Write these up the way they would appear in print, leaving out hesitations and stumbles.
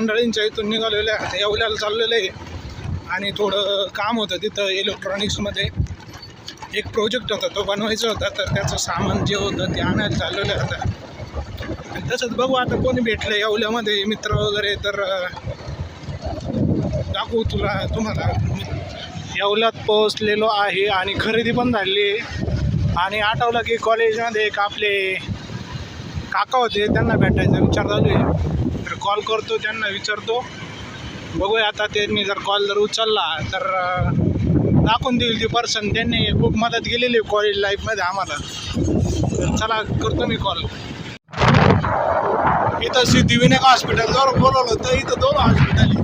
मित्रमंडळींच्या इथून निघालेले आहे, येवल्याला चाललेलं आहे आणि थोडं काम होतं तिथं इलेक्ट्रॉनिक्समध्ये. एक प्रोजेक्ट होता तो बनवायचा होता, तर त्याचं सामान जे होतं ते आणायला चाललेलं आहे आता. आणि तसंच बघू आता कोणी भेटलं येवल्यामध्ये मित्र वगैरे तर दाखवू तुम्हाला. येवल्यात पोहोचलेलो आहे आणि खरेदी पण झाली आहे. आणि आठवलं की कॉलेजमध्ये एक आपले काका होते, त्यांना भेटायचा विचार चालू आहे, तर कॉल करतो त्यांना विचारतो. बघूया आता त्यांनी जर कॉल उचलला तर दाखवून देईल ती पर्सन. त्यांनी खूप मदत केलेली आहे कॉलेज लाईफमध्ये आम्हाला. तर चला करतो मी कॉल. इथं सिद्धिविनायक हॉस्पिटलवर बोलवलं होतं, इथं 2 हॉस्पिटल आहे.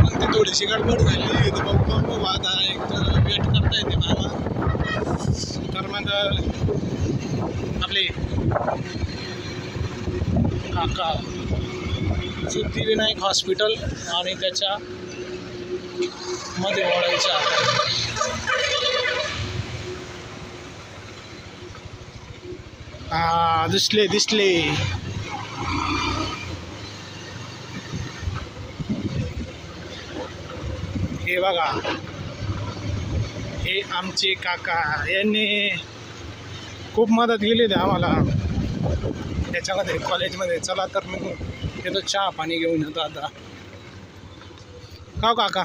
मग ती थोडीशी गडबड झाली. इथं बघू आता एक वेट करता येते मला. तर मग आपले काका सिद्धिविनायक हॉस्पिटल आणि त्याच्या मध्ये वळायचं आहे. दिसले हे बघा, हे आमचे काका. यांनी खूप मदत केली होती आम्हाला त्याच्यामध्ये कॉलेजमध्ये. चला तर मी तिथं चहा पाणी घेऊन येतो आता. का काका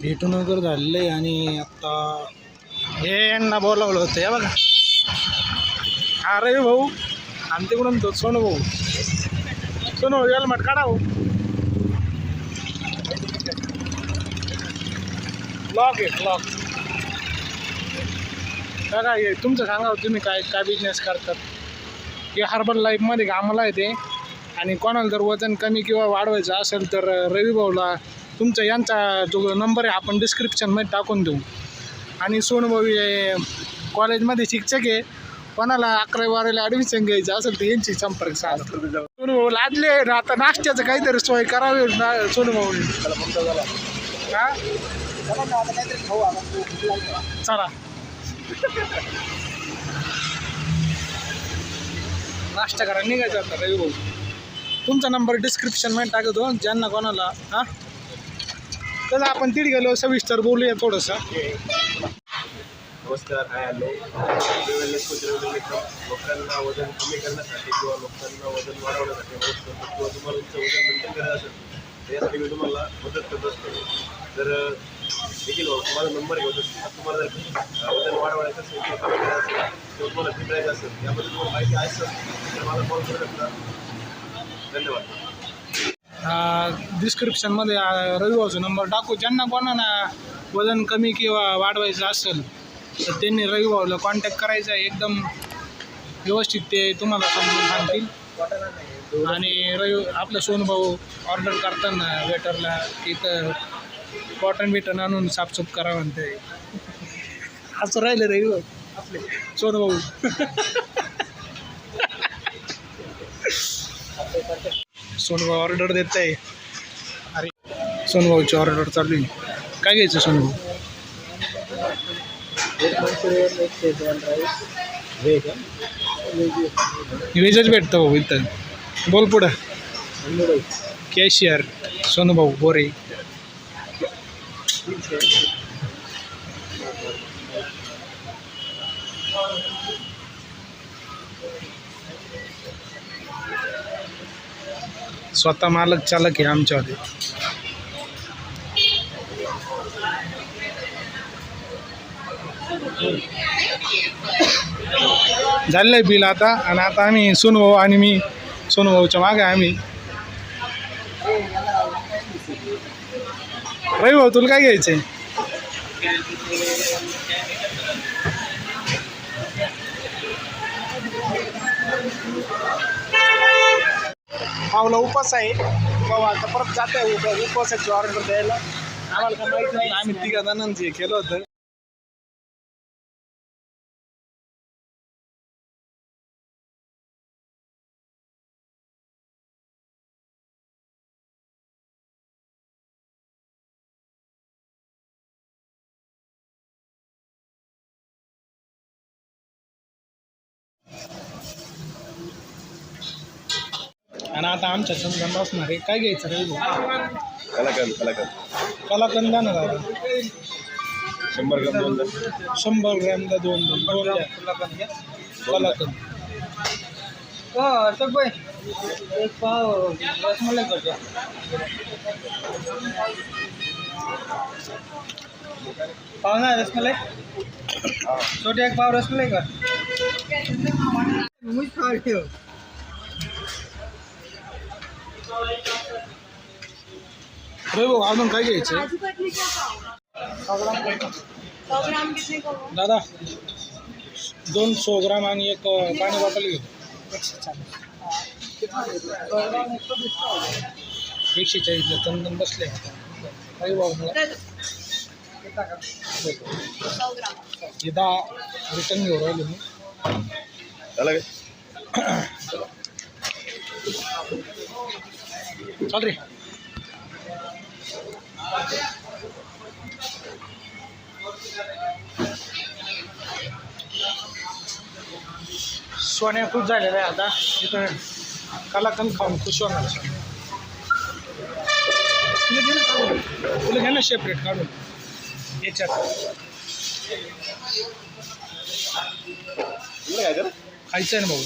भेटून वगैरे झालेलं आहे आणि आता हे यांना बोलावलं होतं. हे बघा, अरे भाऊ आणि तिकडून तो सोनू भाऊ. सोनू भाऊ हेल्मेट काढा भाऊ. क्लॉक आहे क्लॉक. काका हे तुमचं सांगा, तुम्ही काय काय बिझनेस करतात? हे हर्बल लाईफमध्ये कामाला येते. आणि कोणाला जर वजन कमी किंवा वाढवायचं असेल तर रवी भाऊला तुमचा यांचा जो नंबर आहे आपण डिस्क्रिप्शनमध्ये टाकून देऊ. आणि सोनू भाऊ हे कॉलेजमध्ये शिक्षक आहे. कोणाला 11वी-12वीला ॲडमिशन घ्यायचं असेल तर यांची संपर्क साधा. सोनू भाऊ लादले आता नाश्त्याचं काहीतरी सोय करावी सोनू भाऊ. हा चला नाश्ता करा निघायचं आता. रवी भाऊ तुमचा नंबर डिस्क्रिप्शनमध्ये टाकतो ज्यांना कोणाला. हां तर आपण तिथे गेलो सविस्तर बोलूया थोडंसं. नमस्कार. हॅलो. लोकांना वजन कमी करण्यासाठी किंवा लोकांना वजन वाढवण्यासाठी किंवा तुम्हाला तुमचं वजन मेंटेन करायचं असेल त्यासाठी मी तुम्हाला मदत करत असतो. तर देखील तुम्हाला नंबर घेऊ शकतो. तुम्हाला जर वजन वाढवायचं असेल किंवा कमी करायचं असेल किंवा तुम्हाला फिटायचं असेल याबद्दल तुम्हाला माहिती आहे सर तर मला कॉल करू शकता. धन्यवाद. डिस्क्रिप्शनमध्ये रविभाऊचा नंबर टाकू. ज्यांना कोणाला वजन कमी किंवा वाढवायचं असेल तर त्यांनी रविभाऊला कॉन्टॅक्ट करायचा आहे. एकदम व्यवस्थित ते तुम्हाला समजून सांगतील. आणि आपलं सोनूभाऊ ऑर्डर करताना वेटरला इथं कॉटन बिटन आणून साफसूफ करा म्हणते. असं राहिलं रविभाऊ आपले सोनूभाऊ. सोनूभाऊ ऑर्डर देत आहे. अरे सोनूभाऊची ऑर्डर चालू आहे. काय घ्यायचं सोनूभाऊ? व्हेजच भेटतं भाऊ इथं. बोल पुढं. कॅशियर सोनूभाऊ बोरे. स्वतः मालक चालक आहे आमच्यामध्ये. झालं आहे बिल आता. आणि आता आम्ही सोनूभाऊ आणि मी सोनूभाऊच्या मागे आम्ही. रवी भाऊ तुला काय घ्यायचं आहे? पावला उपास आहे भाऊ. आता परत जात आहे उपवासाची ऑर्डर द्यायला. आम्हाला काय माहिती नाही, आम्ही 3 जणांचे केलं होतं. आणि आता आमच्या समजा बसणार आहे. काय घ्यायचं रे कलाकंद कलाकंद ना दादा 100 ग्राम 2 द्या. 100 ग्रॅमला 2 द्या कलाकंद. अशोक भाई एक पाव रसमलाई कर दो. पाव ना रसमलाई छोटे एक पाव रसमलाई कर. मुझ खा रही हो. रे भाऊ अजून काय घ्यायचं काजू कतली का पाव 100 ग्राम कितने का हुआ? दादा 200 ग्राम आणि एक पाणी बॉटल घेऊ. 140 तंदन बसले काही भाऊ मला दे दो 100 ग्राम. हे 10 रिटर्न घेऊ राहिलो मी. झालं चाल रे. सोन्या खुश झालेला आहे आता. इथं कलाकंद खाऊन खुश होणार. तुला घे ना सेपरेट काढून याच्यात खायचं आहे ना भाऊ.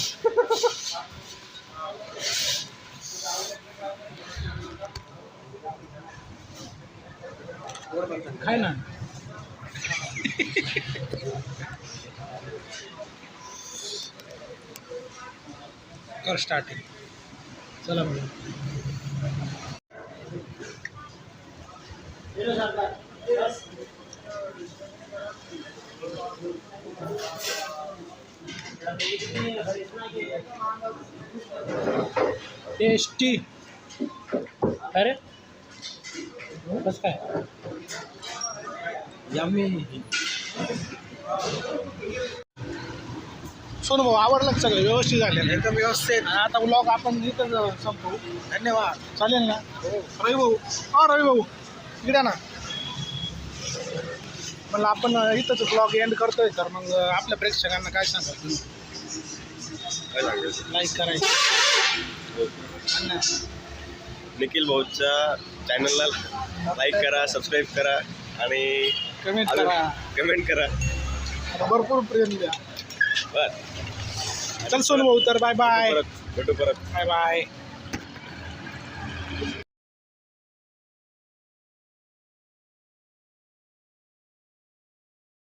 खाय ना. कर स्टार्टिंग. चला बघा. टेस्टी. अरे कसं काय यम्मी. सोनू भाऊ आवडलं सगळं व्यवस्थित झालं. एकदम व्यवस्थित. आता ब्लॉग आपण इथं संपवू. धन्यवाद. चालेल ना. रवी भाऊ रवी भाऊ इकडे ना. म्हणलं आपण इथंच ब्लॉग एंड करतोय तर मग आपल्या प्रेक्षकांना काय सांगाल तुम्ही? काय सांगायचं लाईक करायचं. निखिल भाऊच्या चॅनलला लाईक करा, सबस्क्राईब करा आणि कमेंट करा. कमेंट करा. आता भरपूर प्रेम द्या. बस चल सोनू भाऊ तर बाय बाय. भेटू परत. Bye bye.